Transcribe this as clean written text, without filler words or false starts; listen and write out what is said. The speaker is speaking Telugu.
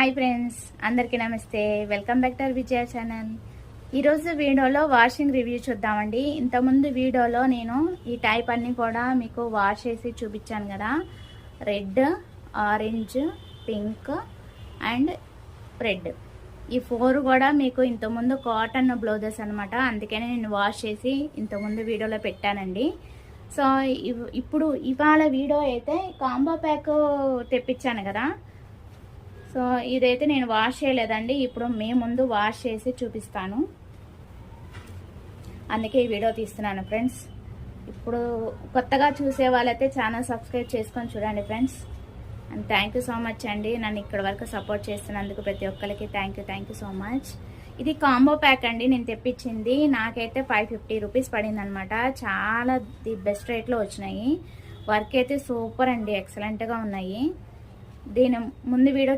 హాయ్ ఫ్రెండ్స్, అందరికీ నమస్తే. Welcome back to Vijaya channel. ఈరోజు వీడియోలో వాషింగ్ రివ్యూ చూద్దామండి. ఇంతకుముందు వీడియోలో నేను ఈ టైప్ అన్నీ కూడా మీకు వాష్ చేసి చూపించాను కదా. Red, orange, pink and red, ఈ 4 కూడా మీకు ఇంతకుముందు కాటన్ బ్లౌజెస్ అనమాట. అందుకనే నేను వాష్ చేసి ఇంతకుముందు వీడియోలో పెట్టానండి. సో ఇప్పుడు ఇవాళ వీడియో అయితే కాంబో ప్యాక్ తెప్పించాను కదా. సో ఇదైతే నేను వాష్ చేయలేదండి. ఇప్పుడు మేము ముందు వాష్ చేసి చూపిస్తాను, అందుకే ఈ వీడియో తీస్తున్నాను ఫ్రెండ్స్. ఇప్పుడు కొత్తగా చూసే వాళ్ళైతే ఛానల్ సబ్స్క్రైబ్ చేసుకొని చూడండి friends. And thank you so much అండి, నన్ను ఇక్కడ వరకు సపోర్ట్ చేస్తున్నందుకు ప్రతి ఒక్కరికి థ్యాంక్ యూ సో మచ్. ఇది కాంబో ప్యాక్ అండి, నేను తెప్పించింది. నాకైతే 550 రూపీస్ పడింది అనమాట. చాలా ది బెస్ట్ రేట్లో వచ్చినాయి. వర్క్ అయితే సూపర్ అండి, ఎక్సలెంట్గా ఉన్నాయి. దీని ముందు వీడియో